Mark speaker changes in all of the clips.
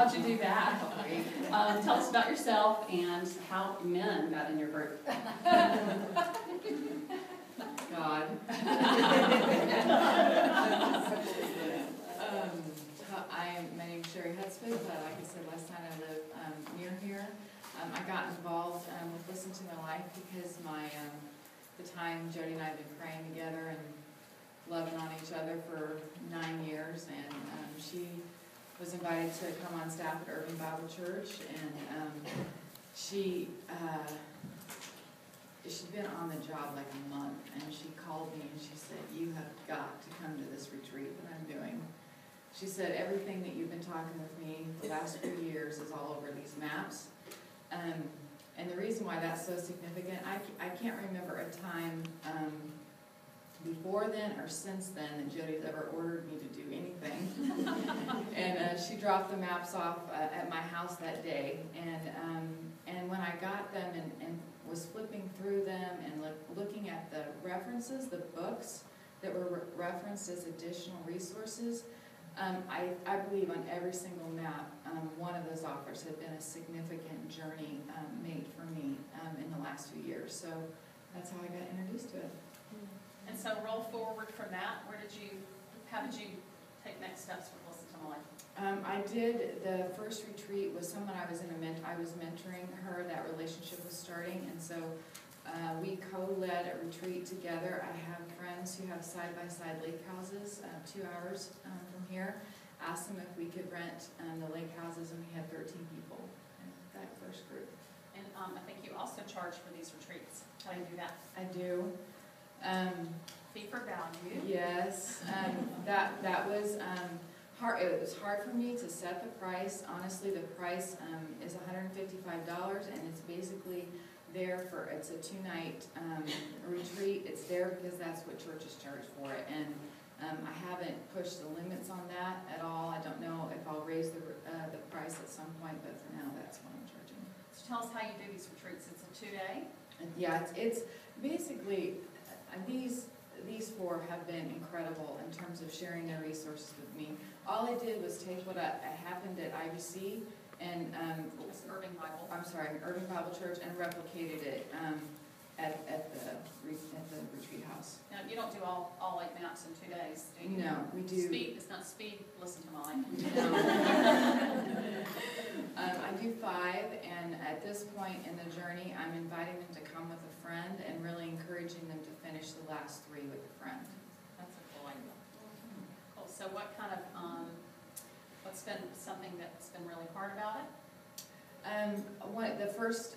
Speaker 1: How'd you do that? Tell us about yourself and how men got in your group.
Speaker 2: God. My name's Cheri Hudspith. Like I said last time, I live near here. I got involved with Listen to My Life because the time Jody and I have been praying together and loving on each other for 9 years, and she was invited to come on staff at Urban Bible Church, and she'd been on the job like a month, and she called me and she said, "You have got to come to this retreat that I'm doing." She said, "Everything that you've been talking with me the last few years is all over these maps." And the reason why that's so significant, I can't remember a time before then or since then that Jody's ever ordered me to do anything. And she dropped the maps off at my house that day. And when I got them and was flipping through them and looking at the references, the books that were referenced as additional resources, I believe on every single map, one of those authors had been a significant journey made for me in the last few years. So that's how I got introduced to it.
Speaker 1: And so roll forward from that. How did you take next steps with Listen to My Life?
Speaker 2: I did, the first retreat was someone I was mentoring her, that relationship was starting, and so we co-led a retreat together. I have friends who have side-by-side lake houses 2 hours from here. Asked them if we could rent the lake houses, and we had 13 people in that first group.
Speaker 1: And I think you also charge for these retreats. How do you do that?
Speaker 2: I do.
Speaker 1: Fee for value.
Speaker 2: Yes. That was hard. It was hard for me to set the price. Honestly, the price is $155, and it's basically there for, it's a 2-night retreat. It's there because that's what churches charge for it, and I haven't pushed the limits on that at all. I don't know if I'll raise the price at some point, but for now, that's what I'm charging.
Speaker 1: So tell us how you do these retreats. It's a 2-day?
Speaker 2: Yeah, it's basically, these 4 have been incredible in terms of sharing their resources with me. All I did was take what happened at IBC and
Speaker 1: Urban Bible.
Speaker 2: I'm sorry, Urban Bible Church, and replicated it at the retreat house.
Speaker 1: Now, you don't do all 8 maps in 2 days, do you?
Speaker 2: No, we do.
Speaker 1: Speed, it's not speed, Listen to My Life.
Speaker 2: No. I do 5, and at this point in the journey, I'm inviting them to come with a friend and really encouraging them to finish the last 3 with a friend.
Speaker 1: That's a cool idea. Cool. So what kind of, what's been something that's been really hard about it?
Speaker 2: The first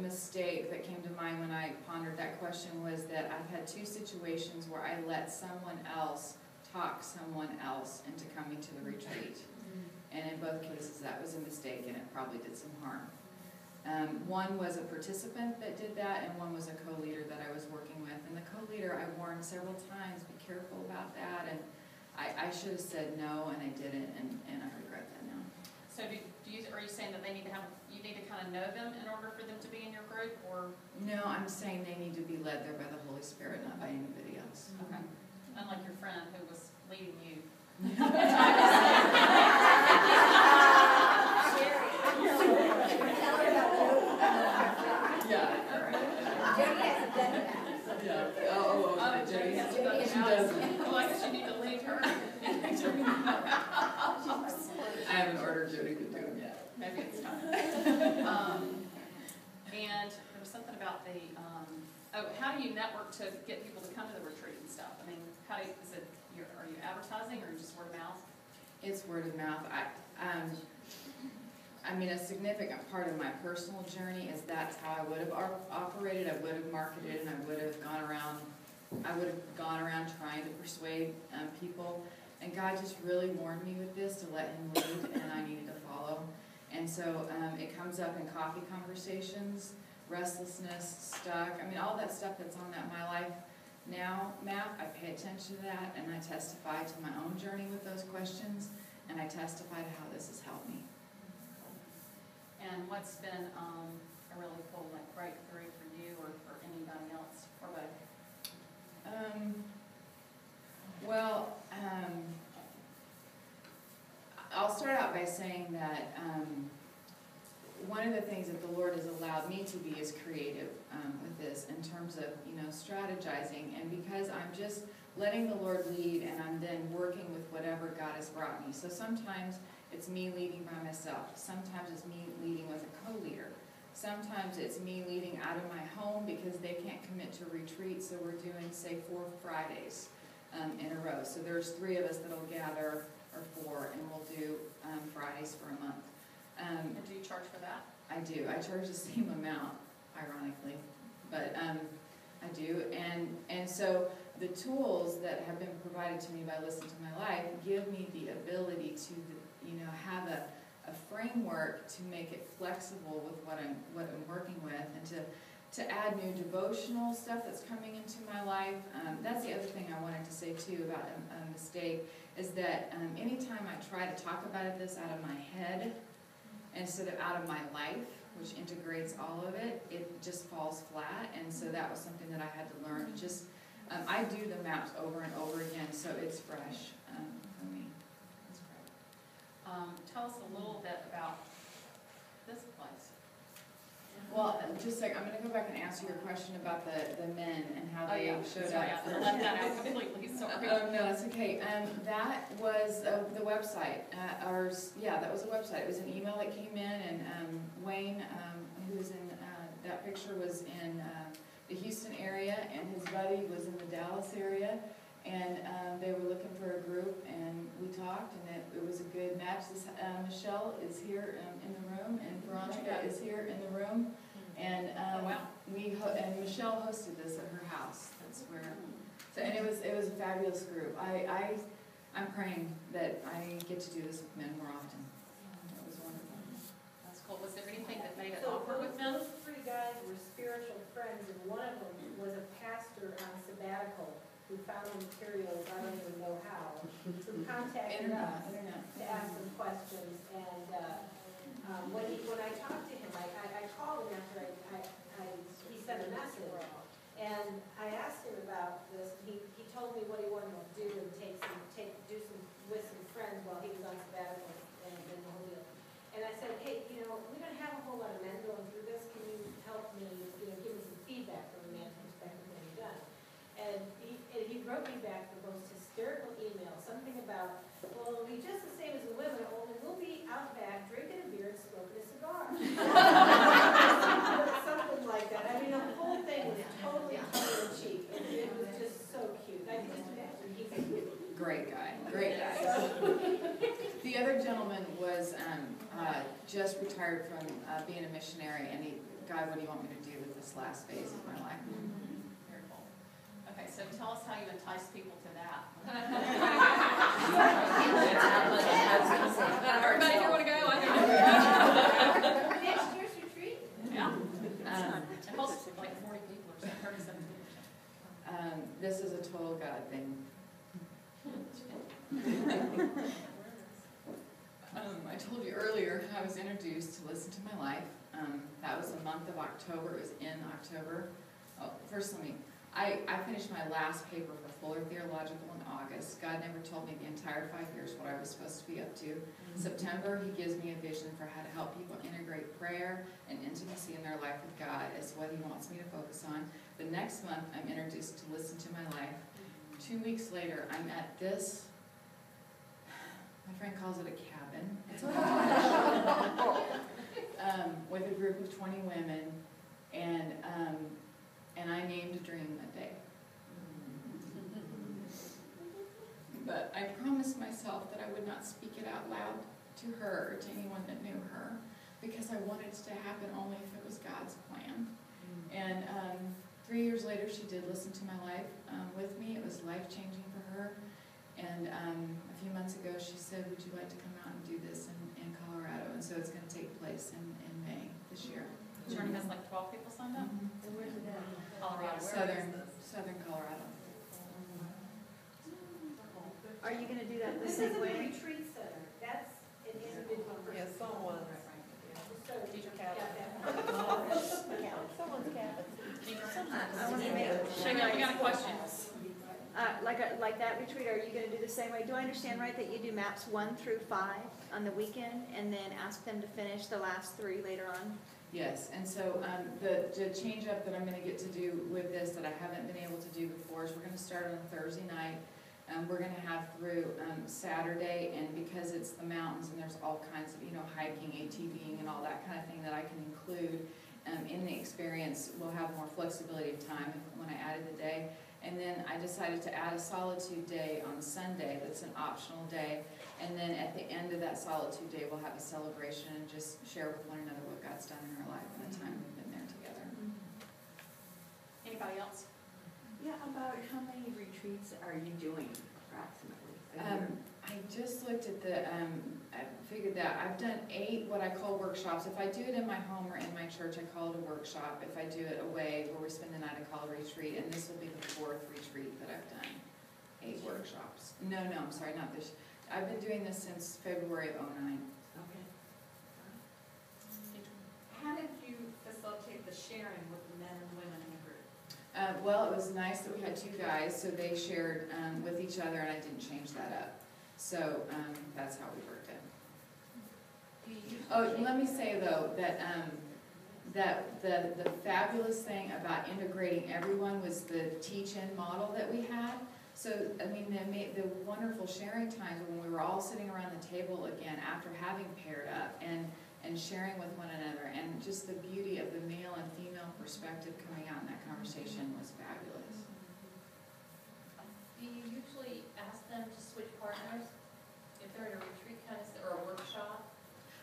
Speaker 2: mistake that came to mind when I pondered that question was that I've had 2 situations where I let someone else talk someone else into coming to the retreat. And in both cases that was a mistake, and it probably did some harm. One was a participant that did that, and one was a co-leader that I was working with. And the co-leader, I warned several times, be careful about that, and I should have said no, and I didn't, and I regret that now.
Speaker 1: So are you saying that you need to kind of know them in order for them to be in your group, or?
Speaker 2: No, I'm saying they need to be led there by the Holy Spirit, not by anybody else.
Speaker 1: Okay. Unlike your friend who was leading you.
Speaker 2: Jody has
Speaker 1: Well, I guess you need to leave her.
Speaker 2: I haven't ordered Jody to do them yet.
Speaker 1: Maybe it's time. And there was something about the, how do you network to get people to come to the retreat and stuff? I mean, are you advertising or just word of mouth?
Speaker 2: It's word of mouth. I mean, a significant part of my personal journey is that's how I would have operated. I would have marketed, and I would have gone around trying to persuade people. And God just really warned me with this to let Him lead, and I needed to follow. And so it comes up in coffee conversations, restlessness, stuck. I mean, all that stuff that's on that My Life Now map, I pay attention to that, and I testify to my own journey with those questions, and I testify to how this has helped me.
Speaker 1: And what's been a really cool breakthrough for you or for anybody else, or both?
Speaker 2: I'll start start out by saying that one of the things that the Lord has allowed me to be is creative with this in terms of, strategizing. And because I'm just letting the Lord lead and I'm then working with whatever God has brought me. So sometimes it's me leading by myself. Sometimes it's me leading with a co-leader. Sometimes it's me leading out of my home because they can't commit to retreat. So we're doing, say, 4 Fridays in a row. So there's 3 of us that'll gather, or 4, and we'll do Fridays for a month.
Speaker 1: And do you charge for that?
Speaker 2: I do. I charge the same amount, ironically, but I do. And so the tools that have been provided to me by Listen to My Life give me the ability to, have a framework to make it flexible with what I'm working with, and to add new devotional stuff that's coming into my life. That's the other thing I wanted to say too about a mistake, is that anytime I try to talk about this out of my head instead of out of my life, which integrates all of it, it just falls flat. And so that was something that I had to learn. Just I do the maps over and over again, so it's fresh for me.
Speaker 1: That's great. Tell us a little bit about this place.
Speaker 2: Well, just like, I'm going to go back and answer your question about the men and how they showed
Speaker 1: Sorry,
Speaker 2: up.
Speaker 1: I left that out completely, sorry.
Speaker 2: Oh, no, that's okay. That was the website. That was a website. It was an email that came in, and Wayne, who was in that picture, was in the Houston area, and his buddy was in the Dallas area, and they were looking for a group, and we talked, and it was a good match. Michelle is here in the room, and Veronica is here in the room, and and Michelle hosted this at her house. That's where. So, and it was a fabulous group. I'm praying that I get to do this with men more often. It was wonderful.
Speaker 1: That's cool. Was there anything that made it awkward with men?
Speaker 3: Those 3 guys were spiritual friends, and one of them was a pastor on sabbatical who found the materials, I don't even know how, who contacted us to ask some questions. And when I talked to him, I called him after he sent a message, and I asked him about this. He told me what he wanted to do and do some with some friends while he was on sabbatical and the whole deal. And I said, hey, we don't have a whole lot of men going through this. Can you help me, give me some feedback from a man's perspective what he's done? And he wrote me back the most hysterical email, something about, well, it'll be just the same as the women, only we'll be out back drinking a beer and smoking a cigar. Something like that. I mean, the whole thing was totally tongue-in-cheek. It was just so cute. I just imagine he's a
Speaker 2: Great guy. The other gentleman was just retired from being a missionary, and God, what do you want me to do with this last phase of my life?
Speaker 1: Very cool. Okay, so tell us how you entice people to that. Everybody here want to go?
Speaker 3: next year's retreat?
Speaker 1: Yeah. It hosts like 40 people or something, 37 people.
Speaker 2: This is a total God thing. I told you earlier I was introduced to Listen to My Life. That was the month of October. It was in October. Oh, first I finished my last paper for Fuller Theological in August. God never told me the entire 5 years what I was supposed to be up to. September, He gives me a vision for how to help people integrate prayer and intimacy in their life with God as what He wants me to focus on. The next month, I'm introduced to Listen to My Life. 2 weeks later, I'm at this, my friend calls it a cabin. It's a with a group of 20 women, and I named a dream that day. But I promised myself that I would not speak it out loud to her or to anyone that knew her, because I wanted it to happen only if it was God's plan. And 3 years later, she did Listen to My Life with me. It was life-changing for her. And a few months ago, she said, would you like to come out and do this in Colorado? And so it's going to take place in May this year.
Speaker 1: Journey has like 12 people signed up?
Speaker 3: And where's it at?
Speaker 1: Colorado.
Speaker 2: Southern Colorado.
Speaker 4: Are you going to do that the
Speaker 3: This
Speaker 4: same
Speaker 3: isn't a
Speaker 4: way?
Speaker 3: retreat center. That's an individual person.
Speaker 4: Yeah, someone.
Speaker 3: So,
Speaker 1: Teacher
Speaker 3: yeah,
Speaker 4: Someone's cabin.
Speaker 1: Shayla, you got a question?
Speaker 4: Like that retreat, are you gonna do the same way? Do I understand right that you do maps 1 through 5 on the weekend and then ask them to finish the last 3 later on?
Speaker 2: Yes, and so the change up that I'm gonna get to do with this that I haven't been able to do before is we're gonna start on Thursday night. We're gonna have through Saturday, and because it's the mountains and there's all kinds of, hiking, ATVing and all that kind of thing that I can include in the experience, we'll have more flexibility of time when I added the day. And then I decided to add a solitude day on Sunday that's an optional day. And then at the end of that solitude day, we'll have a celebration and just share with one another what God's done in our life and the time we've been there together.
Speaker 1: Anybody else?
Speaker 5: Yeah, about how many retreats are you doing approximately a year?
Speaker 2: I just looked at I figured that I've done 8 what I call workshops. If I do it in my home or in my church, I call it a workshop. If I do it away where we spend the night, I call it a retreat. And this will be the 4th retreat that I've done. 8 workshops. No, I'm sorry, not this. I've been doing this since February of '09.
Speaker 5: Okay.
Speaker 6: How did you facilitate the sharing with the men and women in the group?
Speaker 2: Well, it was nice that we had 2 guys, so they shared with each other, and I didn't change that up. So that's how we worked it. Oh, let me say though that the fabulous thing about integrating everyone was the teach-in model that we had. So I mean, the wonderful sharing times when we were all sitting around the table again after having paired up and sharing with one another, and just the beauty of the male and female perspective coming out in that conversation was fabulous.
Speaker 6: Do you usually ask them to switch partners if they're in a retreat or a workshop?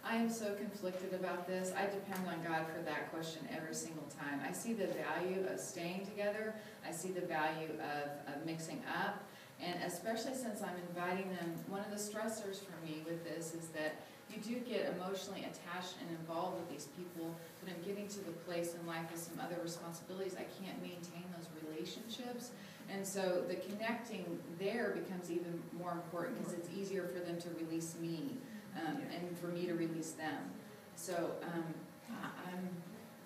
Speaker 2: I am so conflicted about this. I depend on God for that question every single time. I see the value of staying together. I see the value of mixing up. And especially since I'm inviting them, one of the stressors for me with this is that you do get emotionally attached and involved with these people, but I'm getting to the place in life with some other responsibilities. I can't maintain those relationships. And so the connecting there becomes even more important because it's easier for them to release me and for me to release them. So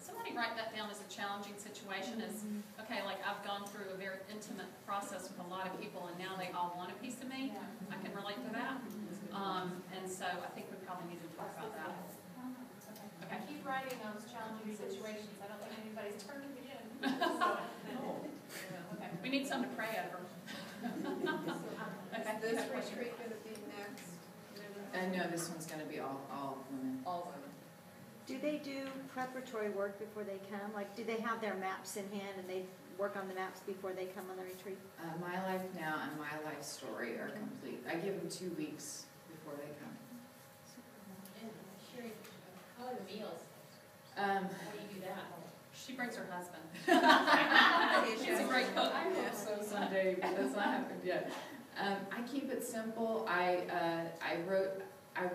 Speaker 1: Somebody write that down as a challenging situation is, okay, like I've gone through a very intimate process with a lot of people and now they all want a piece of me. I can relate to that. And so I think we probably need to talk about that.
Speaker 6: Okay. Keep writing on those challenging situations. I don't think anybody's turning me in. Okay.
Speaker 1: We need something to pray over. Okay.
Speaker 7: Is this retreat going to be next?
Speaker 2: no, this one's going to be all women.
Speaker 7: All women.
Speaker 4: Do they do preparatory work before they come? Like, do they have their maps in hand and they work on the maps before they come on the retreat?
Speaker 2: My Life Now and My Life Story are complete. I give them 2 weeks before they come.
Speaker 6: And Cheri, how are the meals?
Speaker 2: Um,
Speaker 6: How do you do that?
Speaker 1: She brings her husband. She's a great cook.
Speaker 2: I hope so someday, but that's not happened yet. I keep it simple. I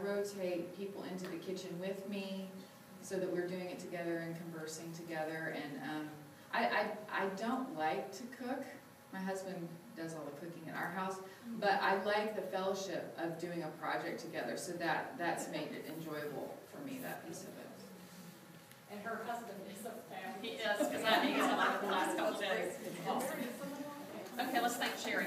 Speaker 2: rotate people into the kitchen with me so that we're doing it together and conversing together. And I don't like to cook. My husband does all the cooking in our house, but I like the fellowship of doing a project together. So that's made it enjoyable for me, that piece of it.
Speaker 6: And her husband is a fan.
Speaker 1: He is, because I think he's on the last couple of days. Awesome. Okay, let's thank Cheri.